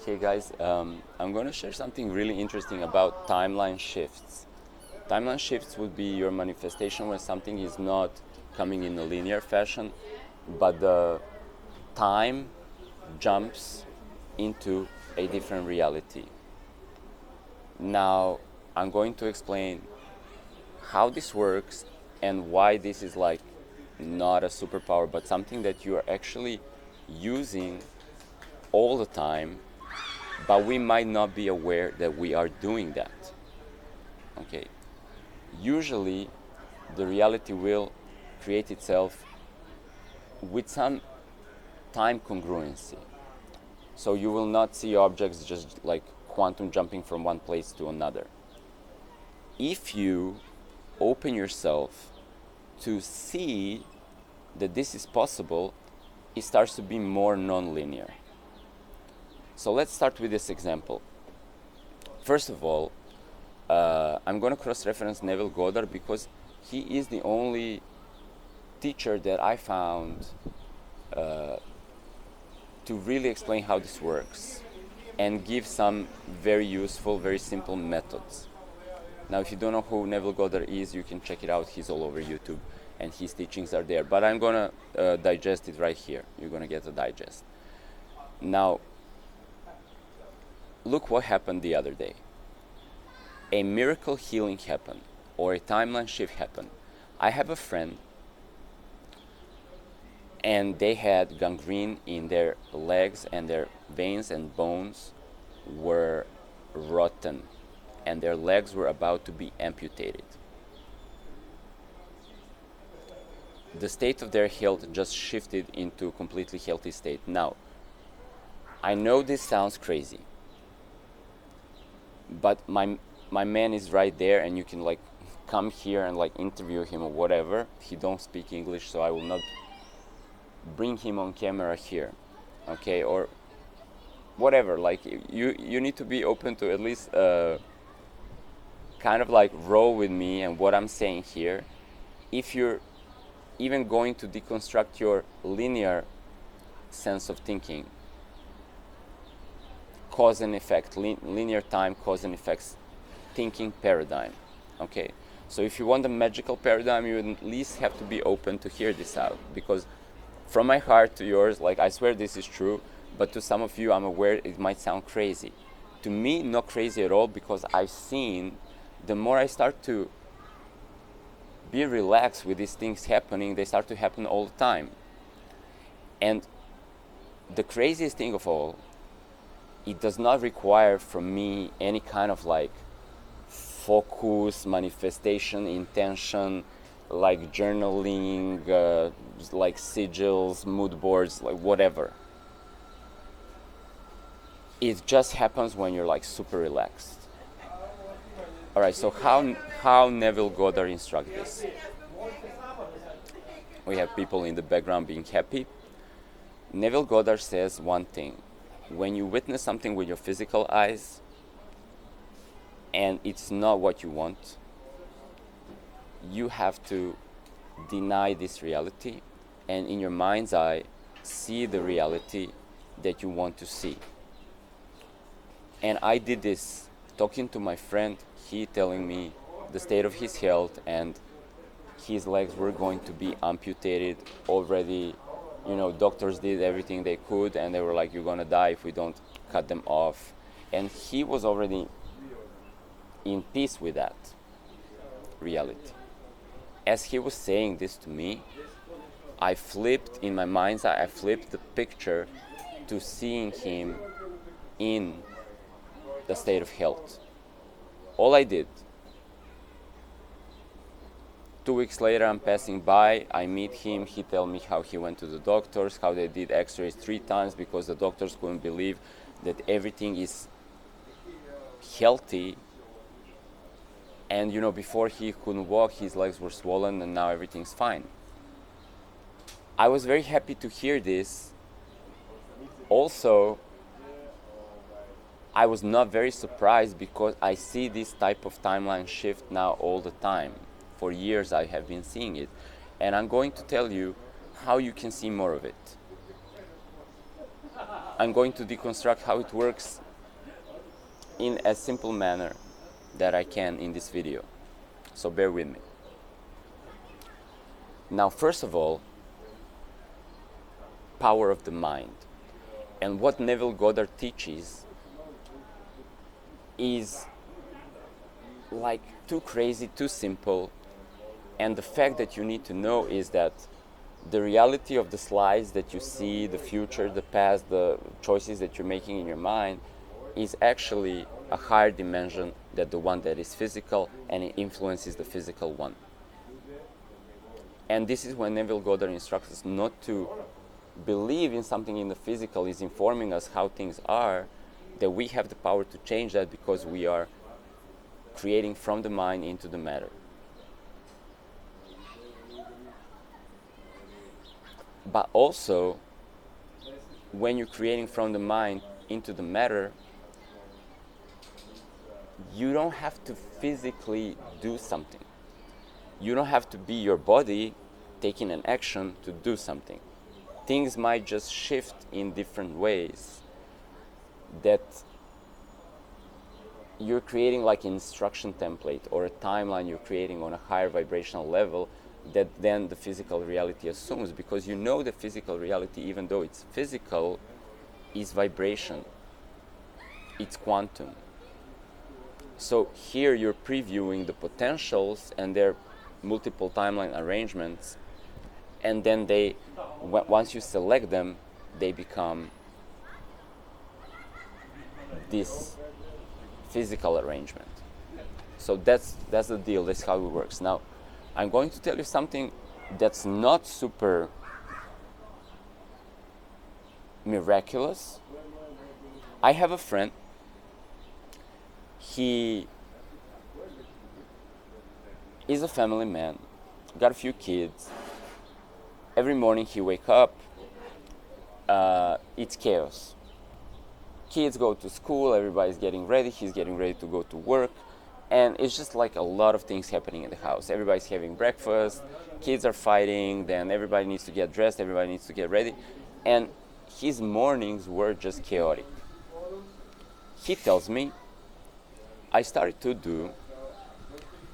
Okay, guys, I'm going to share something really interesting about timeline shifts. Timeline shifts would be your manifestation when something is not coming in a linear fashion, but the time jumps into a different reality. Now, I'm going to explain how this works and why this is like not a superpower, but something that you are actually using all the time, but we might not be aware that we are doing that. Okay. Usually, the reality will create itself with some time congruency. So you will not see objects just like quantum jumping from one place to another. If you open yourself to see that this is possible, it starts to be more non-linear. So let's start with this example. First of all, I'm going to cross-reference Neville Goddard because he is the only teacher that I found to really explain how this works and give some very useful, very simple methods. Now, if you don't know who Neville Goddard is, you can check it out. He's all over YouTube and his teachings are there. But I'm going to digest it right here. You're going to get a digest. Now, look what happened the other day. A miracle healing happened, or a timeline shift happened. I have a friend, and they had gangrene in their legs, and their veins and bones were rotten, and their legs were about to be amputated. The state of their health just shifted into a completely healthy state. Now, I know this sounds crazy, but my man is right there, and you can like come here and like interview him or whatever. He don't speak English, so I will not bring him on camera here, okay, or whatever. Like you need to be open to at least kind of like roll with me and what I'm saying here. If you're even going to deconstruct your linear sense of thinking, cause and effect, linear time, cause and effects thinking paradigm, okay? So if you want the magical paradigm, you at least have to be open to hear this out, because from my heart to yours, like I swear this is true, but to some of you, I'm aware it might sound crazy. To me, not crazy at all, because I've seen the more I start to be relaxed with these things happening, they start to happen all the time. And the craziest thing of all, it does not require from me any kind of like focus, manifestation, intention, like journaling, like sigils, mood boards, like whatever. It just happens when you're like super relaxed. All right, so how Neville Goddard instructs this? We have people in the background being happy. Neville Goddard says one thing: when you witness something with your physical eyes and it's not what you want, you have to deny this reality and in your mind's eye see the reality that you want to see. And I did this talking to my friend, he telling me the state of his health, and his legs were going to be amputated already. You know, doctors did everything they could, and they were like, you're gonna die if we don't cut them off. And he was already in peace with that reality. As he was saying this to me, I flipped in my mind's eye, I flipped the picture to seeing him in the state of health. All I did. 2 weeks later, I'm passing by, I meet him, he tells me how he went to the doctors, how they did x-rays 3 times because the doctors couldn't believe that everything is healthy. And you know, before he couldn't walk, his legs were swollen, and now everything's fine. I was very happy to hear this. Also, I was not very surprised because I see this type of timeline shift now all the time. For years I have been seeing it. And I'm going to tell you how you can see more of it. I'm going to deconstruct how it works in as simple manner that I can in this video. So bear with me. Now, first of all, power of the mind. And what Neville Goddard teaches is like too crazy, too simple. And the fact that you need to know is that the reality of the slides that you see, the future, the past, the choices that you're making in your mind is actually a higher dimension than the one that is physical, and it influences the physical one. And this is when Neville Goddard instructs us not to believe in something in the physical is informing us how things are, that we have the power to change that because we are creating from the mind into the matter. But also, when you're creating from the mind into the matter, you don't have to physically do something. You don't have to be your body taking an action to do something. Things might just shift in different ways that you're creating like an instruction template or a timeline you're creating on a higher vibrational level that then the physical reality assumes, because you know the physical reality, even though it's physical, is vibration. It's quantum. So here you're previewing the potentials and their multiple timeline arrangements, and then they, once you select them, they become this physical arrangement. So that's the deal. That's how it works. Now, I'm going to tell you something that's not super miraculous. I have a friend. He is a family man, got a few kids. Every morning he wake up, it's chaos. Kids go to school, everybody's getting ready, he's getting ready to go to work, and it's just like a lot of things happening in the house. Everybody's having breakfast, kids are fighting, then everybody needs to get dressed, everybody needs to get ready, and his mornings were just chaotic. He tells me, I started to do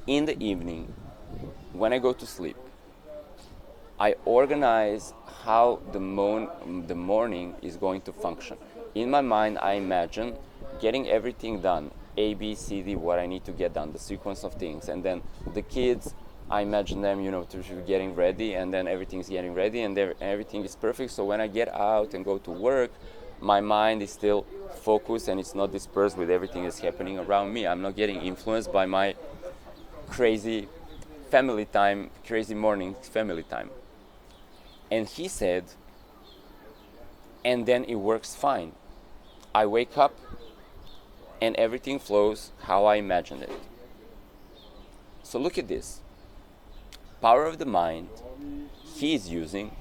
in the evening when I go to sleep, I organize how the morning is going to function. In my mind, I imagine getting everything done, A, B, C, D, what I need to get done, the sequence of things. And then the kids, I imagine them, to getting ready, and then everything's getting ready, and everything is perfect. So when I get out and go to work, my mind is still focused and it's not dispersed with everything that's happening around me. I'm not getting influenced by my crazy family time, crazy morning family time. And he said, and then it works fine. I wake up and everything flows how I imagined it. So look at this. Power of the mind he is using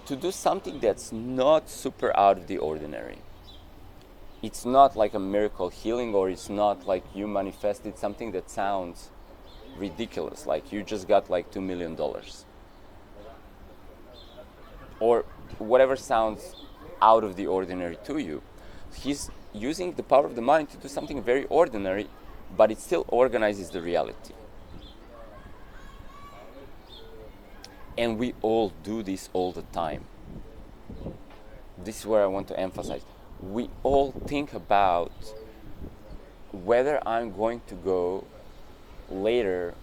to do something that's not super out of the ordinary. It's not like a miracle healing, or it's not like you manifested something that sounds ridiculous, like you just got like $2 million. Or whatever sounds out of the ordinary to you. He's using the power of the mind to do something very ordinary, but it still organizes the reality. And we all do this all the time. This is where I want to emphasize. We all think about whether I'm going to go later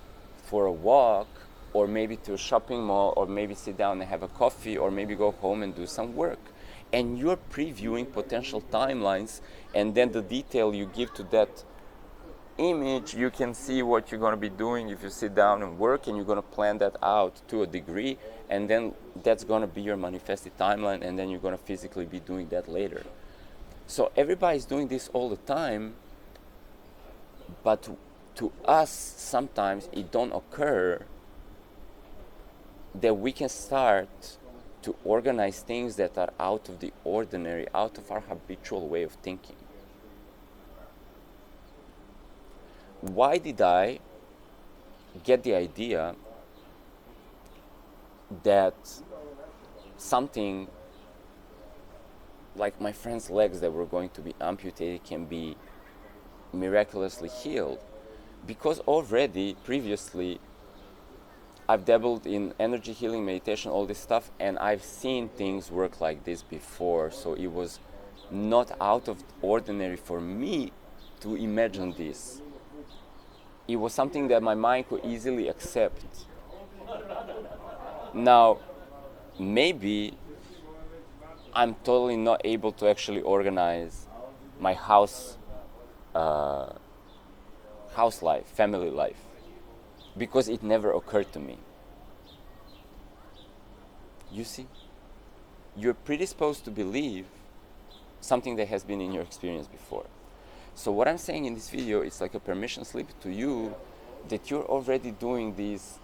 for a walk, or maybe to a shopping mall, or maybe sit down and have a coffee, or maybe go home and do some work. And you're previewing potential timelines, and then the detail you give to that image, you can see what you're going to be doing if you sit down and work, and you're going to plan that out to a degree, and then that's going to be your manifested timeline, and then you're going to physically be doing that later. So everybody's doing this all the time, but to us sometimes it don't occur that we can start to organize things that are out of the ordinary, out of our habitual way of thinking. Why did I get the idea that something like my friend's legs that were going to be amputated can be miraculously healed, because already previously I've dabbled in energy healing, meditation, all this stuff, and I've seen things work like this before. So it was not out of ordinary for me to imagine this. It was something that my mind could easily accept. Now, maybe I'm totally not able to actually organize my house life, family life, because it never occurred to me. You see, you're predisposed to believe something that has been in your experience before. So what I'm saying in this video, it's like a permission slip to you that you're already doing this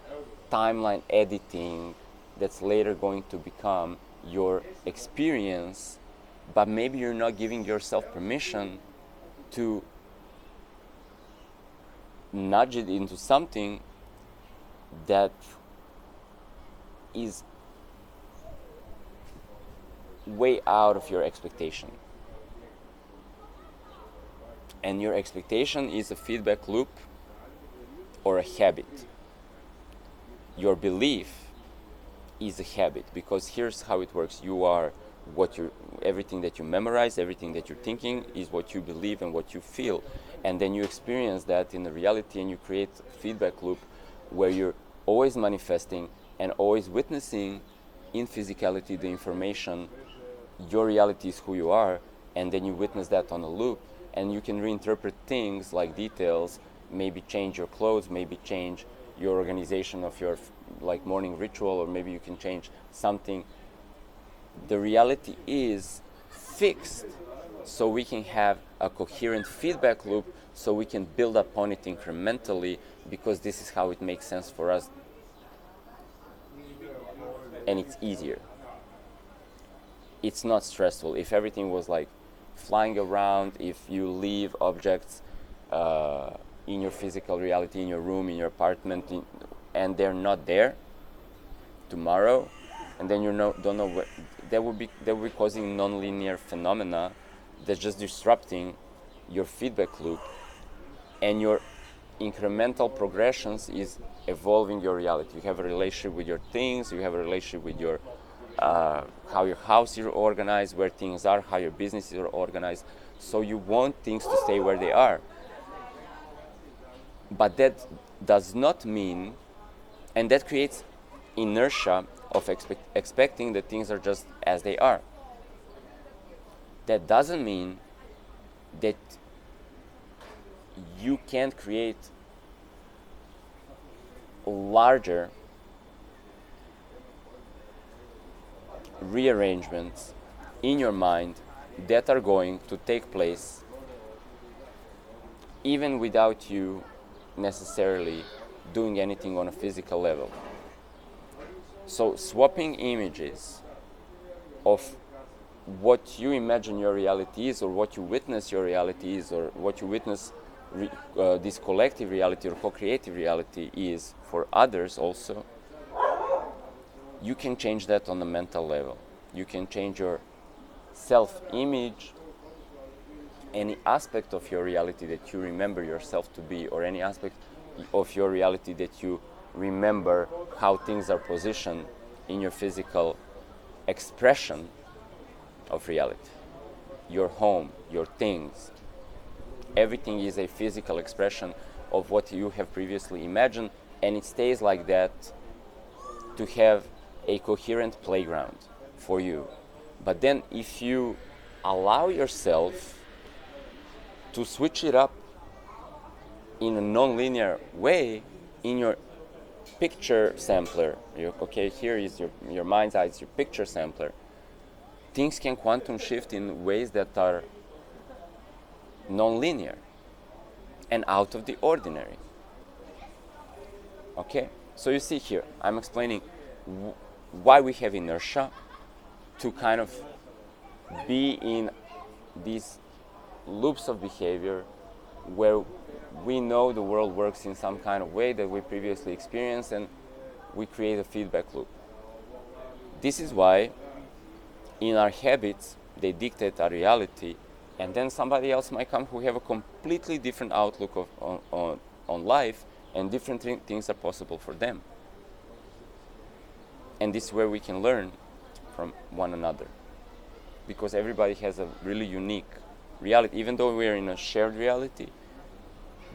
timeline editing that's later going to become your experience, but maybe you're not giving yourself permission to nudge it into something that is way out of your expectation. And your expectation is a feedback loop or a habit. Your belief is a habit, because here's how it works. You are everything that you memorize, everything that you're thinking is what you believe and what you feel. And then you experience that in the reality, and you create a feedback loop where you're always manifesting and always witnessing in physicality the information. Your reality is who you are, and then you witness that on a loop, and you can reinterpret things like details, maybe change your clothes, maybe change your organization of your like morning ritual, or maybe you can change something. The reality is fixed, so we can have a coherent feedback loop, so we can build upon it incrementally, because this is how it makes sense for us, and it's easier. It's not stressful. If everything was like flying around, if you leave objects in your physical reality, in your room, in your apartment, and they're not there tomorrow, and then you don't know what, that would be causing non-linear phenomena that's just disrupting your feedback loop, and your incremental progressions is evolving your reality. You have a relationship with your things, you have a relationship with your how your house is organized, where things are, how your business is organized. So you want things to stay where they are. But that does not mean, and that creates inertia of expecting that things are just as they are. That doesn't mean that you can't create larger rearrangements in your mind that are going to take place even without you necessarily doing anything on a physical level. So swapping images of what you imagine your reality is, or what you witness your reality is, or what you witness this collective reality or co-creative reality is for others also, you can change that on the mental level. You can change your self-image, any aspect of your reality that you remember yourself to be, or any aspect of your reality that you remember how things are positioned in your physical expression of reality. Your home, your things, everything is a physical expression of what you have previously imagined, and it stays like that to have a coherent playground for you. But then if you allow yourself to switch it up in a non-linear way in your picture sampler, okay, here is your mind's eye, it's your picture sampler, things can quantum shift in ways that are non-linear and out of the ordinary. Okay, so you see here, I'm explaining why we have inertia to kind of be in these loops of behavior where we know the world works in some kind of way that we previously experienced, and we create a feedback loop. This is why in our habits they dictate our reality, and then somebody else might come who have a completely different outlook on life, and different things are possible for them. And this is where we can learn from one another, because everybody has a really unique reality. Even though we're in a shared reality,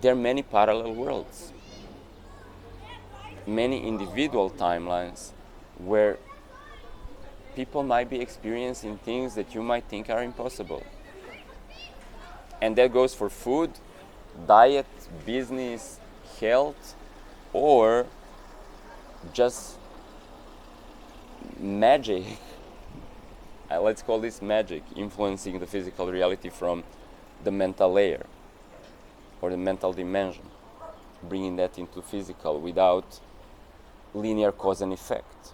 there are many parallel worlds, many individual timelines where people might be experiencing things that you might think are impossible. And that goes for food, diet, business, health, or just magic. Let's call this magic, influencing the physical reality from the mental layer or the mental dimension, bringing that into physical without linear cause and effect,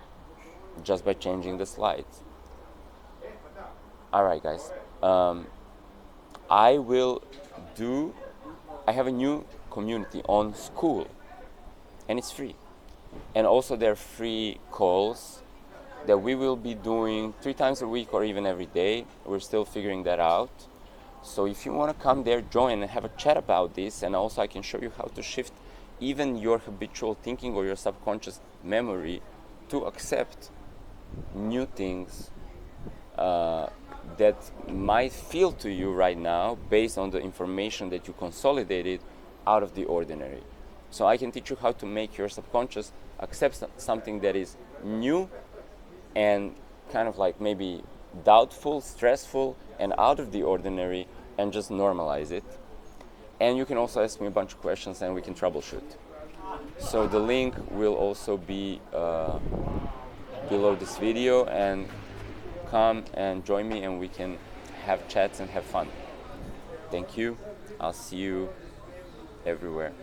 just by changing the slides. All right, guys. I have a new community on Skool, and it's free. And also there are free calls that we will be doing 3 times a week or even every day. We're still figuring that out. So if you want to come there, join and have a chat about this, and also I can show you how to shift even your habitual thinking or your subconscious memory to accept new things that might feel to you right now based on the information that you consolidated out of the ordinary. So I can teach you how to make your subconscious accept something that is new and kind of like maybe doubtful, stressful, and out of the ordinary, and just normalize it. And you can also ask me a bunch of questions and we can troubleshoot. So the link will also be below this video, and come and join me and we can have chats and have fun. Thank you. I'll see you everywhere.